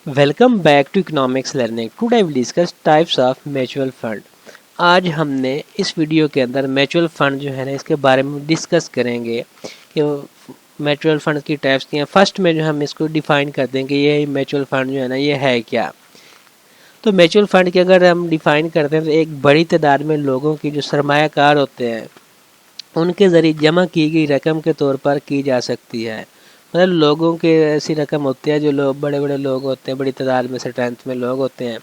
Welcome back to economics learning. Today we discuss types of mutual fund. آج ہم نے اس video کے اندر mutual fund جو ہے نا اس کے بارے میں ڈسکس کریں گے کہ میچول فنڈ کی ٹائپس کی ہیں. فرسٹ میں جو ہم اس کو ڈیفائن کرتے ہیں کہ یہ میچول فنڈ جو ہے نا یہ ہے کیا. تو میچول فنڈ کی اگر ہم ڈیفائن کرتے ہیں تو ایک بڑی تعداد میں لوگوں کی جو سرمایہ کار ہوتے ہیں ان کے ذریعے جمع کی گئی رقم کے طور پر کی جا سکتی ہے. مطلب لوگوں کے ایسی رقم ہوتی ہے جو لوگ بڑے بڑے لوگ ہوتے ہیں، بڑی تعداد میں اسٹرینتھ میں لوگ ہوتے ہیں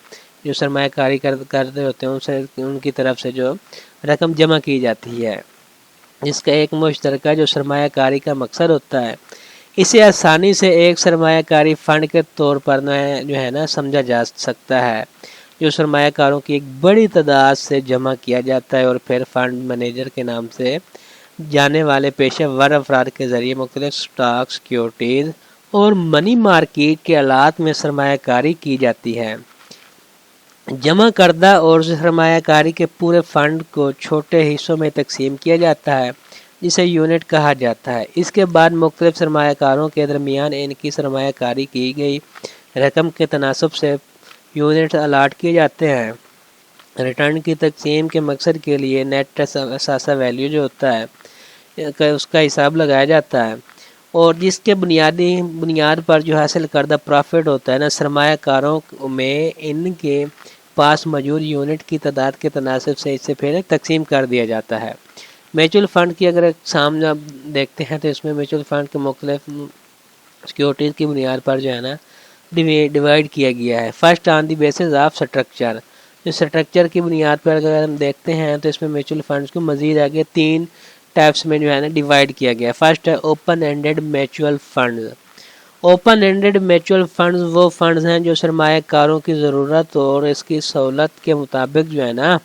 جو سرمایہ کاری کرتے ہوتے ہیں ان کی طرف سے جو رقم جمع کی جاتی ہے جس کا ایک مشترکہ جو سرمایہ کاری کا مقصد ہوتا ہے. اسے آسانی سے ایک سرمایہ کاری فنڈ کے طور پر جو ہے نا سمجھا جا سکتا ہے جو سرمایہ کاروں کی ایک بڑی تعداد سے جمع کیا جاتا ہے اور پھر فنڈ مینیجر کے نام سے جانے والے پیشہ ور افراد کے ذریعے مختلف سٹاک، سیکیورٹیز اور منی مارکیٹ کے آلات میں سرمایہ کاری کی جاتی ہے. جمع کردہ اور سرمایہ کاری کے پورے فنڈ کو چھوٹے حصوں میں تقسیم کیا جاتا ہے جسے یونٹ کہا جاتا ہے. اس کے بعد مختلف سرمایہ کاروں کے درمیان ان کی سرمایہ کاری کی گئی رقم کے تناسب سے یونٹ الاٹ کیے جاتے ہیں. ریٹرن کی تقسیم کے مقصد کے لیے نیٹ اثاثہ ویلیو جو ہوتا ہے اس کا حساب لگایا جاتا ہے اور جس کے بنیاد پر جو حاصل کردہ پرافٹ ہوتا ہے نا سرمایہ کاروں میں ان کے پاس موجود یونٹ کی تعداد کے تناسب سے اس سے پھر تقسیم کر دیا جاتا ہے. میچول فنڈ کی اگر سامنے آپ دیکھتے ہیں تو اس میں میچول فنڈ کے مختلف سیکیورٹیز کی بنیاد پر جو ہے نا ڈیوائڈ کیا گیا ہے. First on the basis of structure. جو سٹرکچر کی بنیاد پر اگر ہم دیکھتے ہیں تو اس میں میچول فنڈز کو مزید آگے 3 ٹائپس میں جو ہے نا ڈیوائڈ کیا گیا. فرسٹ ہے open ended mutual funds. Open ended mutual funds وہ فنڈز ہیں جو سرمایہ کاروں کی ضرورت اور اس کی سہولت کے مطابق جو ہے نا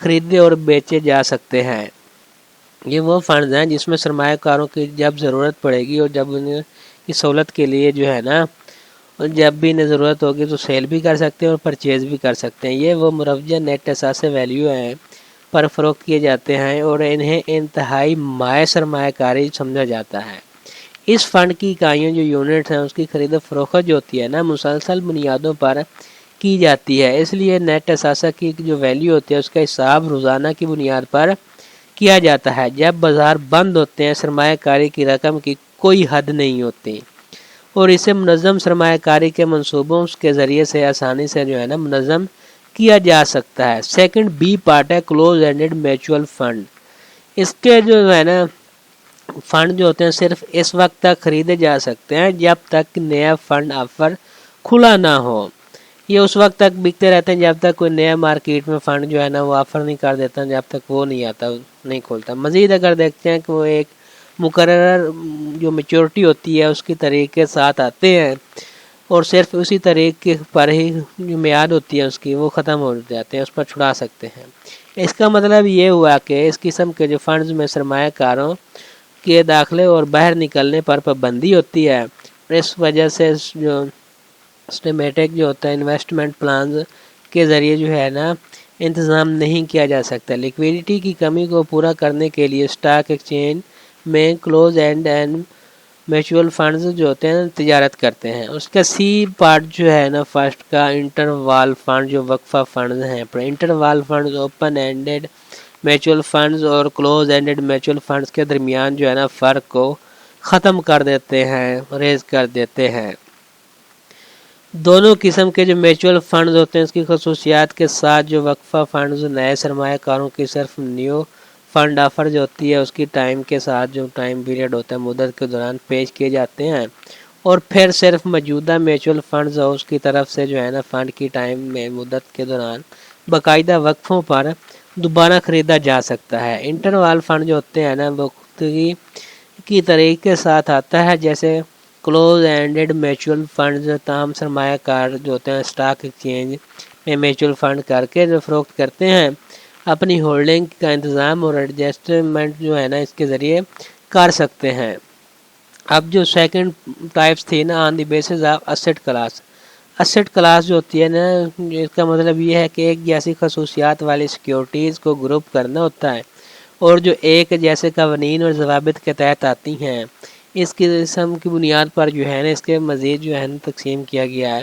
خریدے اور بیچے جا سکتے ہیں. یہ وہ فنڈز ہیں جس میں سرمایہ کاروں کی جب ضرورت پڑے گی اور جب ان کی سہولت کے لیے جو ہے نا جب بھی انہیں ضرورت ہوگی تو سیل بھی کر سکتے ہیں اور پرچیز بھی کر سکتے ہیں. یہ وہ مروجہ نیٹ اثاثے ویلیو ہیں پر فروخت کیے جاتے ہیں اور انہیں انتہائی مائع سرمایہ کاری سمجھا جاتا ہے. اس فنڈ کی اکائیوں جو یونٹ ہیں اس کی خرید و فروخت جو ہوتی ہے نا مسلسل بنیادوں پر کی جاتی ہے. اس لیے نیٹ اثاثہ کی جو ویلیو ہوتی ہے اس کا حساب روزانہ کی بنیاد پر کیا جاتا ہے. جب بازار بند ہوتے ہیں سرمایہ کاری کی رقم کی کوئی حد نہیں ہوتی اور اسے منظم سرمایہ کاری کے منصوبوں کے ذریعے سے آسانی سے جو ہے نا منظم کیا جا سکتا ہے. سیکنڈ بی پارٹ ہے کلوز اینڈڈ میچول فنڈ. اس کے جو ہے نا فنڈ جو ہوتے ہیں صرف اس وقت تک خریدے جا سکتے ہیں جب تک نیا فنڈ آفر کھلا نہ ہو. یہ اس وقت تک بکتے رہتے ہیں جب تک کوئی نیا مارکیٹ میں فنڈ جو ہے نا وہ آفر نہیں کر دیتا جب تک وہ نہیں آتا نہیں کھولتا. مزید اگر دیکھتے ہیں کہ وہ ایک مقرر جو میچورٹی ہوتی ہے اس کی تاریخ کے ساتھ آتے ہیں اور صرف اسی تاریخ پر ہی جو میعاد ہوتی ہے اس کی وہ ختم ہو جاتے ہیں اس پر چھڑا سکتے ہیں. اس کا مطلب یہ ہوا کہ اس قسم کے جو فنڈز میں سرمایہ کاروں کے داخلے اور باہر نکلنے پر پابندی ہوتی ہے اور اس وجہ سے جو سسٹمیٹک جو ہوتا ہے انویسٹمنٹ پلانز کے ذریعے جو ہے نا انتظام نہیں کیا جا سکتا. لیکویڈیٹی کی کمی کو پورا کرنے کے لیے اسٹاک ایکسچینج میں کلوز اینڈ میچول فنڈز جو ہوتے ہیں تجارت کرتے ہیں. اس کا سی پارٹ جو ہے نا فرسٹ کا انٹروال فنڈ جو وقفہ فنڈز ہیں. Interval funds open ended mutual funds اور کلوز اینڈڈ میچول فنڈز کے درمیان جو ہے نا فرق کو ختم کر دیتے ہیں ریز کر دیتے ہیں. دونوں قسم کے جو میچول فنڈز ہوتے ہیں اس کی خصوصیات کے ساتھ جو وقفہ فنڈز نئے سرمایہ کاروں کی صرف نیو فنڈ آفر جو ہوتی ہے اس کی ٹائم کے ساتھ جو ٹائم پیریڈ ہوتا ہے مدت کے دوران پیش کیے جاتے ہیں اور پھر صرف موجودہ میچول فنڈز ہاؤس کی طرف سے جو ہے نا فنڈ کی ٹائم میں مدت کے دوران باقاعدہ وقفوں پر دوبارہ خریدا جا سکتا ہے. انٹروال فنڈ جو ہوتے ہیں نا وہ کی تاریخ کے ساتھ آتا ہے جیسے کلوز اینڈڈ میچول فنڈز. تاہم سرمایہ کار جو ہوتے ہیں اسٹاک ایکسچینج میں میچول فنڈ کر کے جو فروخت کرتے ہیں اپنی ہولڈنگ کا انتظام اور ایڈجسٹمنٹ جو ہے نا اس کے ذریعے کر سکتے ہیں. اب جو سیکنڈ ٹائپس تھی نا on the basis of asset class. Asset class جو ہوتی ہے نا اس کا مطلب یہ ہے کہ ایک جیسی خصوصیات والی سیکیورٹیز کو گروپ کرنا ہوتا ہے اور جو ایک جیسے قوانین اور ضوابط کے تحت آتی ہیں. اس قسم کی بنیاد پر جو ہے نا اس کے مزید جو ہے نا تقسیم کیا گیا ہے.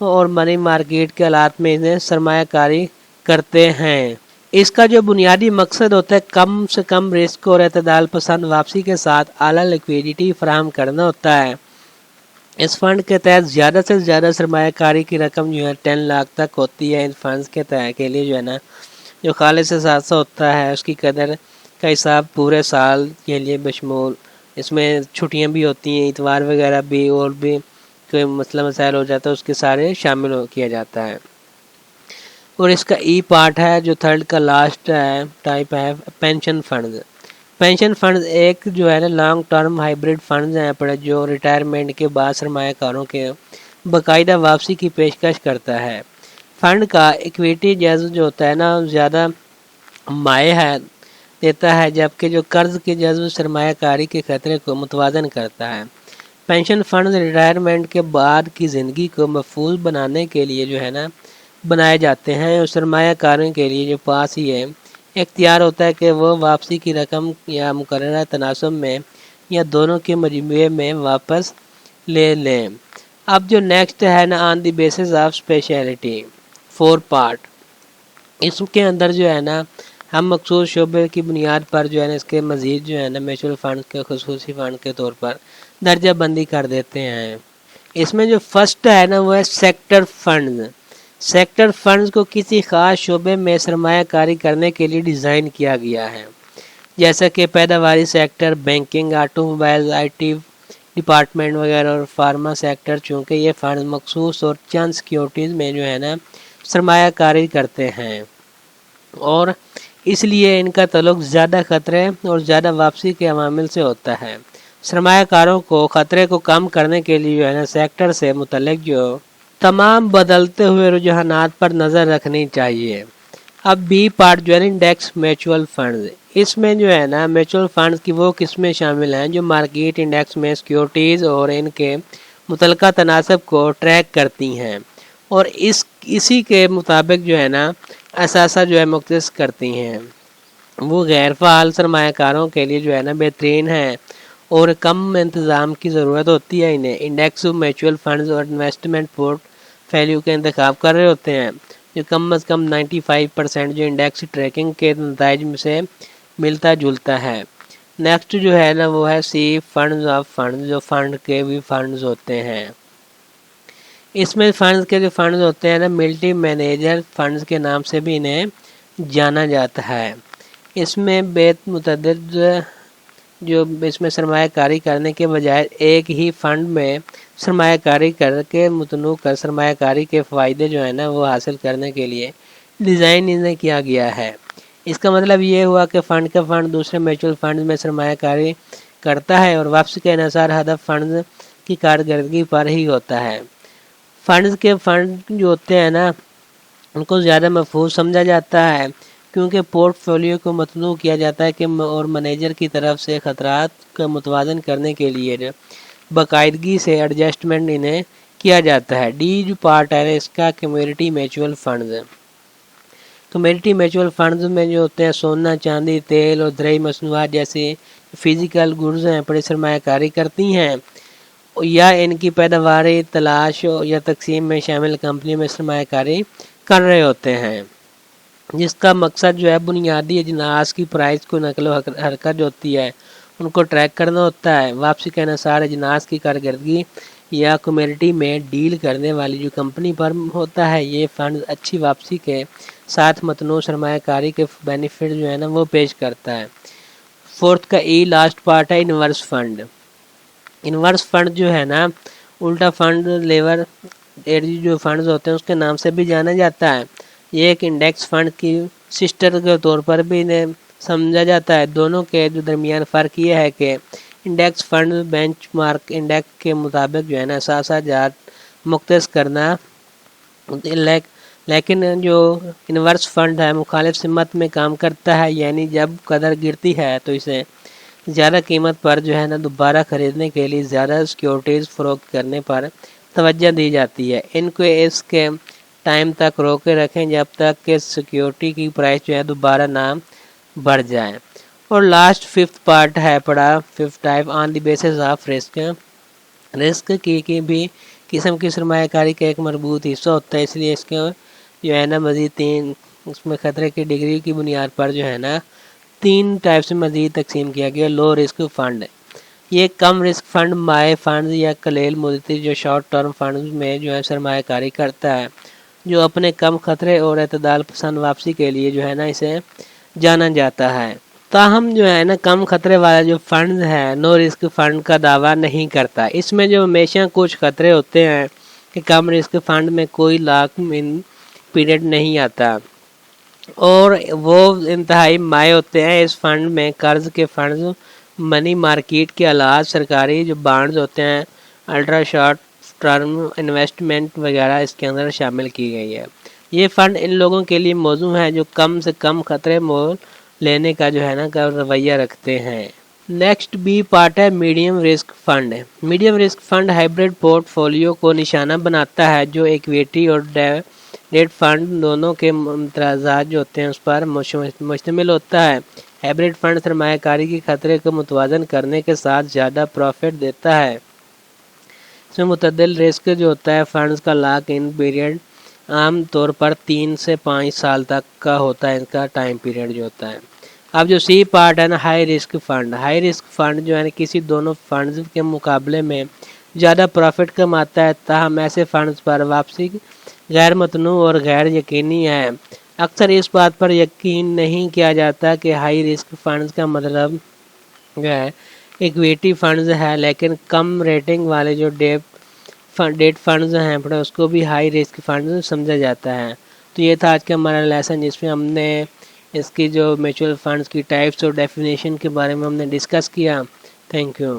اور منی مارکیٹ کے حالات میں انہیں سرمایہ کاری کرتے ہیں۔ اس کا جو بنیادی مقصد ہوتا ہے کم سے کم رسک اور اعتدال پسند واپسی کے ساتھ اعلیٰ لیکویڈیٹی فراہم کرنا ہوتا ہے۔ اس فنڈ کے تحت زیادہ سے زیادہ سرمایہ کاری کی رقم جو ہے 10 لاکھ تک ہوتی ہے۔ ان فنڈز کے تحت کے لیے جو ہے نا جو خالص اثاثہ ہوتا ہے اس کی قدر کا حساب پورے سال کے لیے بشمول، اس میں چھٹیاں بھی ہوتی ہیں، اتوار وغیرہ بھی، اور بھی کوئی مسئلہ مسائل ہو جاتا ہے اس کے سارے شامل کیا جاتا ہے۔ اور اس کا ای پارٹ ہے جو تھرڈ کا لاسٹ ہے ٹائپ ہے پینشن فنڈز۔ پینشن فنڈز ایک جو ہے نا لانگ ٹرم ہائیبرڈ فنڈز ہیں پڑے جو ریٹائرمنٹ کے بعد سرمایہ کاروں کے باقاعدہ واپسی کی پیشکش کرتا ہے۔ فنڈ کا ایکویٹی جذب جو ہوتا ہے نا زیادہ مائع ہے دیتا ہے، جبکہ جو قرض کے جذب سرمایہ کاری کے خطرے کو متوازن کرتا ہے۔ پینشن فنڈز ریٹائرمنٹ کے بعد کی زندگی کو محفوظ بنانے کے لیے جو ہے نا بنائے جاتے ہیں، اور سرمایہ کاروں کے لیے جو پاس یہ اختیار ہوتا ہے کہ وہ واپسی کی رقم یا مقررہ تناسب میں یا دونوں کے مجموعے میں واپس لے لیں۔ اب جو نیکسٹ ہے نا on the basis of speciality 4 part, اس کے اندر جو ہے نا ہم مخصوص شعبے کی بنیاد پر جو ہے نا اس کے مزید جو ہے نا میوچل فنڈ کے خصوصی فنڈ کے طور پر درجہ بندی کر دیتے ہیں۔ اس میں جو فرسٹ ہے نا وہ ہے سیکٹر فنڈز۔ سیکٹر فنڈز کو کسی خاص شعبے میں سرمایہ کاری کرنے کے لیے ڈیزائن کیا گیا ہے، جیسا کہ پیداواری sector, banking, automobile, I T department وغیرہ اور فارما سیکٹر۔ چونکہ یہ فنڈز مخصوص اور چند سیکیورٹیز میں جو ہے نا سرمایہ کاری کرتے ہیں، اور اس لیے ان کا تعلق زیادہ خطرے اور زیادہ واپسی کے عوامل سے ہوتا ہے۔ سرمایہ کاروں کو خطرے کو کم کرنے کے لیے جو ہے نا سیکٹر سے متعلق جو تمام بدلتے ہوئے رجحانات پر نظر رکھنی چاہیے۔ اب بی پارٹ جو ہے انڈیکس میوچل فنڈز، اس میں جو ہے نا میوچل فنڈز کی وہ قسمیں شامل ہیں جو مارکیٹ انڈیکس میں سیکیورٹیز اور ان کے متعلقہ تناسب کو ٹریک کرتی ہیں، اور اسی کے مطابق جو ہے نا اثاثہ جو ہے مختص کرتی ہیں۔ وہ غیر فعال سرمایہ کاروں کے لیے جو ہے نا بہترین ہے اور کم انتظام کی ضرورت ہوتی ہے۔ انہیں انڈیکس میوچل فنڈز اور انویسٹمنٹ پورٹ فیلیو کا انتخاب کر رہے ہوتے ہیں جو کم از کم 95% جو انڈیکس ٹریکنگ کے نتائج میں سے ملتا جلتا ہے۔ نیکسٹ جو ہے نا وہ ہے سی فنڈز آف فنڈز، جو فنڈ کے بھی فنڈز ہوتے ہیں۔ اس میں فنڈز کے جو فنڈز ہوتے ہیں نا ملٹی مینیجر فنڈز کے نام سے بھی انہیں جانا جاتا ہے۔ اس میں متعدد جو اس میں سرمایہ کاری کرنے کے بجائے ایک ہی فنڈ میں سرمایہ کاری کر کے متنوع کر سرمایہ کاری کے فائدے جو ہے نا وہ حاصل کرنے کے لیے ڈیزائن انہیں کیا گیا ہے۔ اس کا مطلب یہ ہوا کہ فنڈ کا فنڈ دوسرے میوچل فنڈز میں سرمایہ کاری کرتا ہے اور واپسی کا انحصار ہدف فنڈز کی کارکردگی پر ہی ہوتا ہے۔ فنڈز کے فنڈ جو ہوتے ہیں نا ان کو زیادہ محفوظ سمجھا جاتا ہے کیونکہ پورٹ فولیو کو متنوع کیا جاتا ہے کہ اور مینیجر کی طرف سے خطرات کا متوازن کرنے کے لیے باقاعدگی سے ایڈجسٹمنٹ انہیں کیا جاتا ہے۔ ڈی جو پارٹ ہے اس کا community mutual funds. Community mutual funds میں جو ہوتے ہیں سونا، چاندی، تیل اور زرعی مصنوعات جیسے فزیکل گڈز ہیں بڑی سرمایہ کاری کرتی ہیں، یا ان کی پیداواری، تلاش یا تقسیم میں شامل کمپنی میں سرمایہ کاری کر رہے ہوتے ہیں، جس کا مقصد جو ہے بنیادی اجناس کی پرائس کو نقل و حرکت جو ہوتی ہے ان کو ٹریک کرنا ہوتا ہے۔ واپسی کا انحصار اجناس کی کارکردگی یا کمیونٹی میں ڈیل کرنے والی جو کمپنی پر ہوتا ہے۔ یہ فنڈ اچھی واپسی کے ساتھ متنوع سرمایہ کاری کے بینیفٹ جو ہے نا وہ پیش کرتا ہے۔ فورتھ کا ای لاسٹ پارٹ ہے انورس فنڈ۔ انورس فنڈ جو ہے نا الٹا فنڈ لیور جو فنڈز ہوتے ہیں اس کے نام سے بھی جانا جاتا ہے۔ یہ ایک انڈیکس فنڈ کی سسٹر کے طور پر بھی انہیں سمجھا جاتا ہے۔ دونوں کے جو درمیان فرق یہ ہے کہ index fund bench mark index کے مطابق جو ہے نا اثاثہ جات مختص کرنا، لیکن جو انورس فنڈ ہے مخالف سمت میں کام کرتا ہے، یعنی جب قدر گرتی ہے تو اسے زیادہ قیمت پر جو ہے نا دوبارہ خریدنے کے لیے زیادہ سیکیورٹیز فروخت کرنے پر توجہ دی جاتی ہے۔ ان کو اس کے ٹائم تک روکے رکھیں جب تک کہ سیکیورٹی کی پرائس جو ہے دوبارہ نہ بڑھ جائے۔ اور لاسٹ ففتھ پارٹ ہے پڑا fifth type on the basis of risk. Risk کی بھی قسم کی سرمایہ کاری کا ایک مربوط حصہ ہوتا ہے، اس لیے اس کو جو ہے نا مزید 3 اس میں خطرے کی ڈگری کی بنیاد پر جو ہے نا 3 ٹائپ سے مزید تقسیم کیا گیا۔ لو رسک فنڈ، یہ کم رسک فنڈ مائع فنڈ یا قلیل مدتی جو شارٹ ٹرم فنڈز میں جو ہے سرمایہ کاری کرتا ہے، جو اپنے کم خطرے اور اعتدال پسند واپسی کے لیے جو ہے نا اسے جانا جاتا ہے۔ تاہم جو ہے نا کم خطرے والا جو فنڈ ہے نو رسک فنڈ کا دعویٰ نہیں کرتا، اس میں جو ہمیشہ کچھ خطرے ہوتے ہیں کہ کم رسک فنڈ میں کوئی لاک ان پیریڈ نہیں آتا اور وہ انتہائی مائع ہوتے ہیں۔ اس فنڈ میں قرض کے فنڈز، منی مارکیٹ کے آلات، سرکاری جو بانڈز ہوتے ہیں، الٹرا شارٹ ٹرم انویسٹمنٹ وغیرہ اس کے اندر شامل کی گئی ہے۔ یہ فنڈ ان لوگوں کے لیے موزوں ہے جو کم سے کم خطرے مول لینے کا جو ہے نا کا رویہ رکھتے ہیں۔ نیکسٹ بی پارٹ ہے medium risk fund. Medium risk fund hybrid port folio کو نشانہ بناتا ہے جو ایکویٹی اور ڈیٹ فنڈ دونوں کے امتیازات جو ہوتے ہیں اس پر مشتمل ہوتا ہے۔ ہائبرڈ فنڈ سرمایہ کاری کی خطرے کو متوازن کرنے کے ساتھ زیادہ پروفٹ دیتا ہے۔ اس میں متعدل رسک جو ہوتا ہے فنڈز کا لاک ان پیریڈ عام طور پر 3 سے 5 سال تک کا ہوتا ہے، ان کا ٹائم پیریڈ جو ہوتا ہے۔ اب جو سی پارٹ ہے نا high risk fund. High risk fund جو ہے نا کسی دونوں فنڈز کے مقابلے میں زیادہ پروفٹ کماتا ہے، تاہم ایسے فنڈز پر واپسی غیر متنوع اور غیر یقینی ہے۔ اکثر اس بات پر یقین نہیں کیا جاتا کہ ہائی رسک فنڈز کا مطلب جو ہے ایکویٹی فنڈز ہے، لیکن کم ریٹنگ والے جو ڈیٹ فنڈز ہیں اس کو بھی ہائی رسک فنڈز سمجھا جاتا ہے۔ تو یہ تھا آج کا ہمارا لیسن، جس میں ہم نے اس کی جو میوچل فنڈز کی ٹائپس اور ڈیفینیشن کے بارے میں ہم نے ڈسکس کیا۔ Thank you.